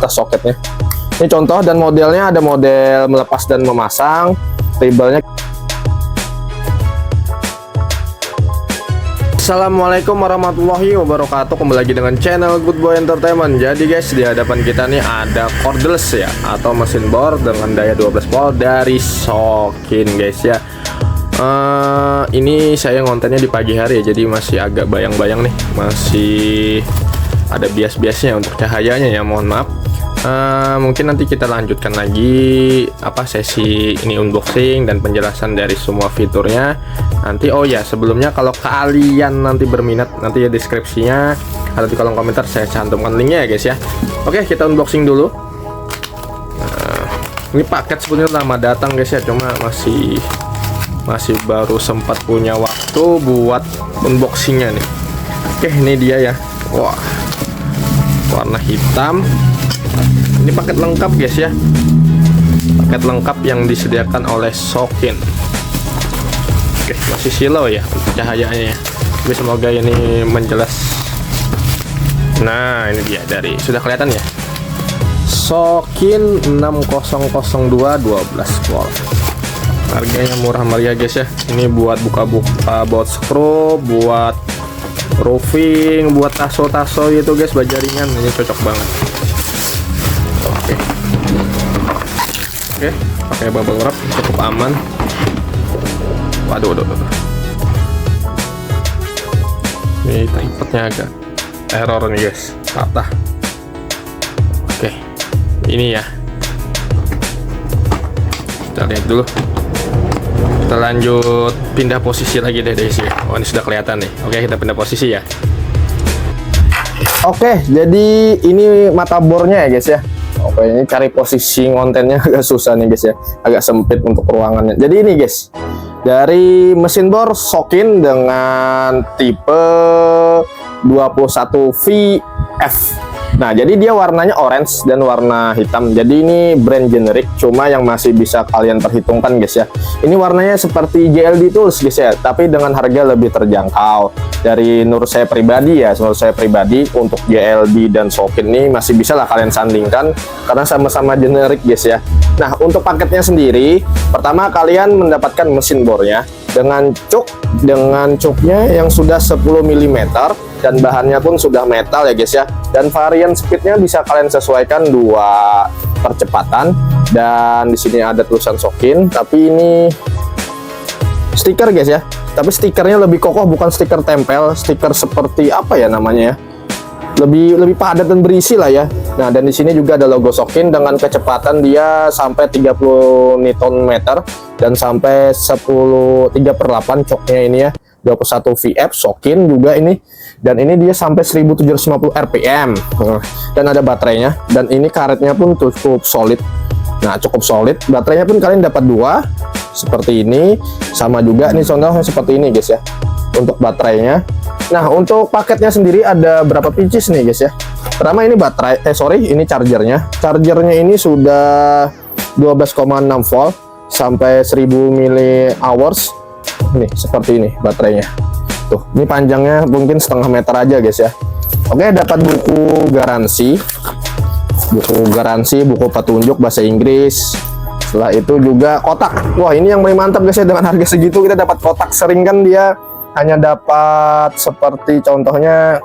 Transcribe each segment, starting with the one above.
atas soketnya. Ini contoh, dan modelnya ada model melepas dan memasang. Labelnya. Assalamualaikum warahmatullahi wabarakatuh. Kembali lagi dengan channel Good Boy Entertainment. Jadi guys, di hadapan kita nih ada cordless ya, atau mesin bor dengan daya 12 volt dari Sokin guys ya. Ini saya ngontennya di pagi hari ya, jadi masih agak bayang-bayang nih, masih ada bias-biasnya untuk cahayanya ya, mohon maaf. Mungkin nanti kita lanjutkan lagi sesi ini, unboxing dan penjelasan dari semua fiturnya nanti. Oh ya, sebelumnya kalau kalian nanti berminat, nanti ya deskripsinya atau di kolom komentar saya cantumkan linknya ya guys ya. Oke, kita unboxing dulu. Ini paket sebenarnya lama datang guys ya, cuma masih baru sempat punya waktu buat unboxingnya nih. Oke, ini dia ya. Wah, warna hitam. Ini paket lengkap guys ya, paket lengkap yang disediakan oleh Sokin. Oke, masih silau ya untuk cahayanya ya, tapi semoga ini menjelas. Nah, ini dia, dari sudah kelihatan ya, Sokin 6002 12 volt. Harganya murah meriah guys ya. Ini buat buka-buka bot screw, buat roofing, buat taso-taso gitu guys, baja ringan, ini cocok banget. Oke, pakai bubble wrap cukup aman. Waduh. Ini tripodnya agak error nih guys, patah. Oke, ini ya, kita lihat dulu. Kita lanjut pindah posisi lagi deh guys ya. Oh, ini sudah kelihatan nih. Oke, kita pindah posisi ya. Oke, jadi ini mata bornya ya guys ya. Oke, ini cari posisi ngontennya agak susah nih guys ya, agak sempit untuk ruangannya. Jadi ini guys, dari mesin bor Sokin dengan tipe 21VF. Nah, jadi dia warnanya orange dan warna hitam. Jadi ini brand generik, cuma yang masih bisa kalian perhitungkan guys ya. Ini warnanya seperti JLD Tools guys ya, tapi dengan harga lebih terjangkau. Dari menurut saya pribadi ya, untuk JLD dan Sokin ini masih bisa lah kalian sandingkan karena sama-sama generik guys ya. Nah, untuk paketnya sendiri, pertama kalian mendapatkan mesin bornya dengan cuknya yang sudah 10 mm dan bahannya pun sudah metal ya guys ya. Dan varian speednya bisa kalian sesuaikan 2 percepatan. Dan di sini ada tulisan Sokin, tapi ini stiker guys ya. Tapi stikernya lebih kokoh, bukan stiker tempel, stiker seperti apa ya namanya ya, lebih padat dan berisi lah ya. Nah, dan di sini juga ada logo Sokin dengan kecepatan dia sampai 30 Nm dan sampai 3/8 coknya ini ya, 21 VF Sokin juga ini. Dan ini dia sampai 1750 RPM. Dan ada baterainya, dan ini karetnya pun cukup solid. Nah, cukup solid. Baterainya pun kalian dapat 2 seperti ini, sama juga nih contohnya seperti ini guys ya untuk baterainya. Nah, untuk paketnya sendiri ada berapa pieces nih guys ya. Pertama ini baterai, ini chargernya. Chargernya ini sudah 12,6 volt sampai 1000 mAh. Nih seperti ini baterainya. Tuh, ini panjangnya mungkin setengah meter aja guys ya. Oke, dapat buku garansi, buku petunjuk bahasa Inggris. Setelah itu juga kotak. Wah, ini yang paling mantap guys ya, dengan harga segitu kita dapat kotak. Sering kan dia hanya dapat seperti contohnya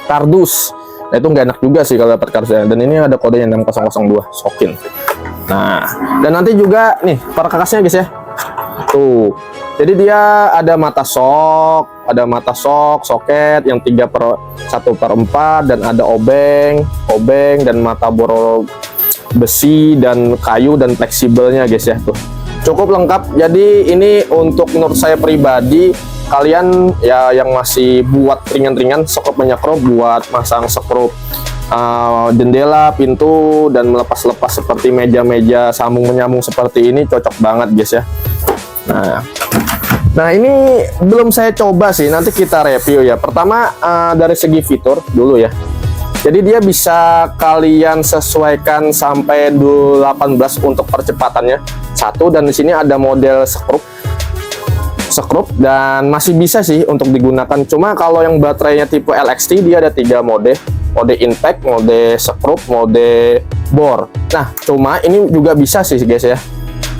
kardus. Nah, itu nggak enak juga sih kalau dapat kardusnya. Dan ini ada kodenya 6002 Sokin. Nah, dan nanti juga nih perkakasnya guys ya. Tuh, jadi dia ada mata sok, soket yang 3/1/4, dan ada obeng dan mata bor besi dan kayu dan fleksibelnya guys ya. Tuh, cukup lengkap. Jadi ini untuk menurut saya pribadi, kalian ya yang masih buat ringan-ringan, sekrup menyekrup, buat masang sekrup jendela, pintu, dan melepas-lepas seperti meja-meja sambung menyambung seperti ini, cocok banget guys ya. Nah, ini belum saya coba sih, nanti kita review ya. Pertama dari segi fitur dulu ya. Jadi dia bisa kalian sesuaikan sampai 18 untuk percepatannya. Dan di sini ada model sekrup dan masih bisa sih untuk digunakan. Cuma kalau yang baterainya tipe LXT dia ada 3 mode. mode impact, mode skrup, mode bore. Nah, cuma ini juga bisa sih guys ya.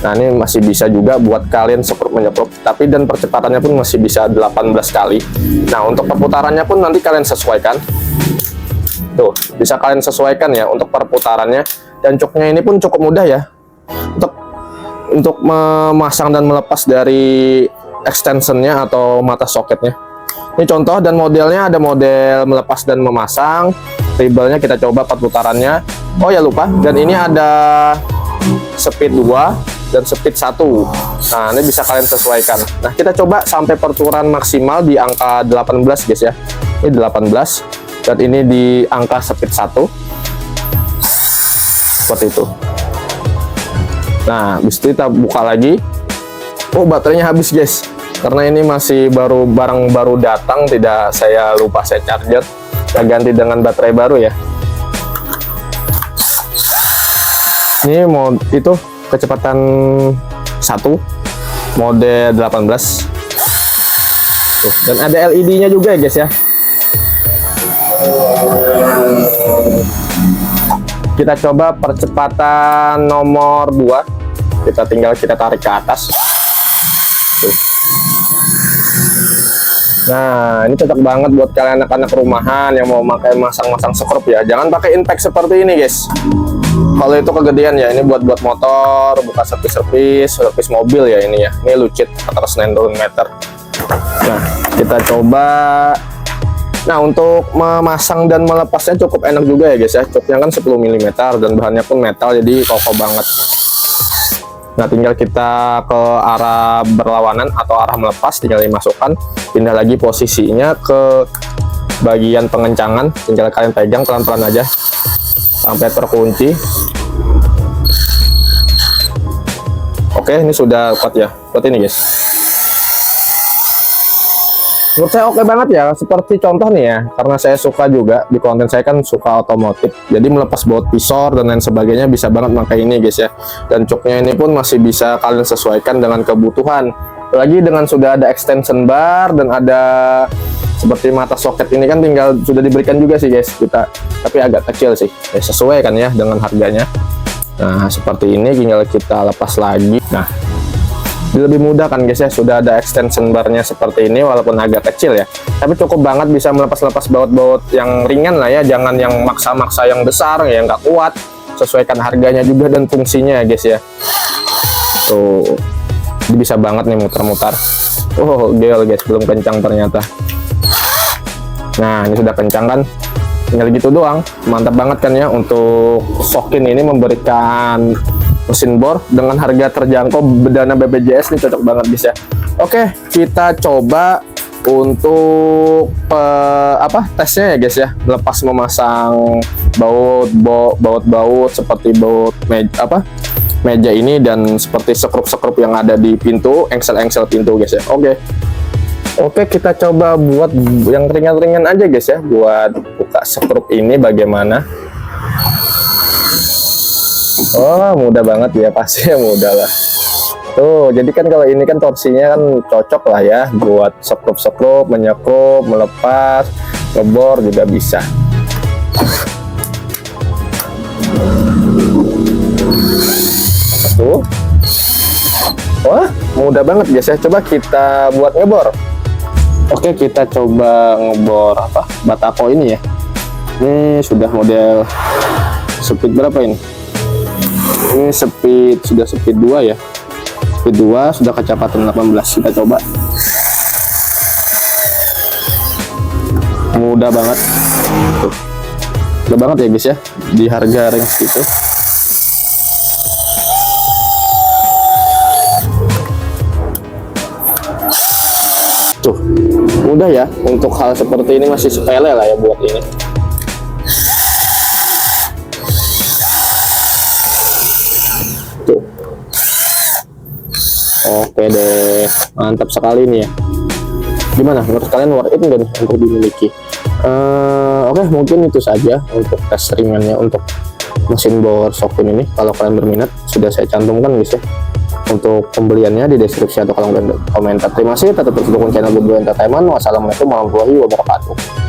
Nah, ini masih bisa juga buat kalian skrup menyekrup, tapi dan percepatannya pun masih bisa 18 kali. Nah, untuk perputarannya pun nanti kalian sesuaikan. Tuh, bisa kalian sesuaikan ya untuk perputarannya. Dan coknya ini pun cukup mudah ya. Untuk memasang dan melepas dari extensionnya atau mata soketnya. Ini contoh dan modelnya, ada model melepas dan memasang. Treble-nya kita coba perputarannya. Oh ya lupa, dan ini ada speed 2 dan speed 1. Nah, ini bisa kalian sesuaikan. Nah, kita coba sampai perputaran maksimal di angka 18 guys ya. Ini 18 dan ini di angka speed 1. Seperti itu. Nah, habis itu kita buka lagi. Oh, baterainya habis guys, karena ini masih barang baru datang, tidak saya lupa saya charger. Saya ganti dengan baterai baru ya. Ini mode itu kecepatan 1 mode 18. Tuh, dan ada LED-nya juga ya guys ya. Kita coba percepatan nomor 2. Kita tarik ke atas. Tuh. Nah, ini cocok banget buat kalian anak-anak rumahan yang mau pakai masang-masang skrup ya. Jangan pakai impact seperti ini guys. Kalau itu kegedean ya, ini buat motor, buka servis mobil ya ini ya. Ini lucid 400 Nm. Nah, kita coba. Nah, untuk memasang dan melepasnya cukup enak juga ya guys ya. Coknya kan 10 mm dan bahannya pun metal, jadi kokoh banget. Nah, tinggal kita ke arah berlawanan atau arah melepas, tinggal dimasukkan, pindah lagi posisinya ke bagian pengencangan, tinggal kalian pegang pelan-pelan aja sampai terkunci. Oke, ini sudah kuat ya, seperti ini guys. Menurut saya oke banget ya, seperti contoh nih ya, karena saya suka juga, di konten saya kan suka otomotif, jadi melepas baut visor dan lain sebagainya bisa banget pakai ini guys ya. Dan coknya ini pun masih bisa kalian sesuaikan dengan kebutuhan. Lagi dengan sudah ada extension bar dan ada seperti mata soket ini kan tinggal sudah diberikan juga sih guys kita, tapi agak kecil sih, ya, sesuai kan ya dengan harganya. Nah, seperti ini tinggal kita lepas lagi. Nah, lebih mudah kan guys ya, sudah ada extension barnya seperti ini walaupun agak kecil ya, tapi cukup banget bisa melepas-lepas baut-baut yang ringan lah ya, jangan yang maksa-maksa yang besar ya, nggak kuat. Sesuaikan harganya juga dan fungsinya ya guys ya. Tuh, ini bisa banget nih muter-muter. Oh gel guys, belum kencang ternyata. Nah, ini sudah kencang kan, tinggal gitu doang. Mantap banget kan ya. Untuk Sokin ini memberikan mesin bor dengan harga terjangkau, dana BPJS ini cocok banget guys ya. Oke, kita coba untuk tesnya ya guys ya, melepas memasang baut seperti baut meja ini dan seperti skrup yang ada di pintu, engsel pintu guys ya. Oke, kita coba buat yang ringan-ringan aja guys ya, buat buka skrup ini bagaimana. Oh, mudah banget ya, pastinya mudah lah. Tuh, jadi kan kalau ini kan torsinya kan cocok lah ya buat skrup, menyekrup, melepas, ngebor juga bisa. Tuh. Wah, mudah banget guys ya. Coba kita buat ngebor. Oke, kita coba ngebor batako ini ya. Ini sudah model speed berapa ini? Ini sudah speed 2 ya. Speed 2 sudah kecepatan 18. Kita coba. Mudah banget. Tuh. Mudah banget ya guys ya, di harga range gitu. Tuh, mudah ya. Untuk hal seperti ini masih sepele lah ya buat ini. Tuh. Oke deh, mantap sekali nih ya. Gimana menurut kalian, worth it nggak nih untuk dimiliki? Oke, mungkin itu saja untuk tes ringannya untuk mesin bor Sokin ini. Kalau kalian berminat, sudah saya cantumkan guys ya untuk pembeliannya di deskripsi atau kolom komentar. Terima kasih, tetap dukung channel Good Boy Entertainment. Wassalamualaikum warahmatullahi wabarakatuh.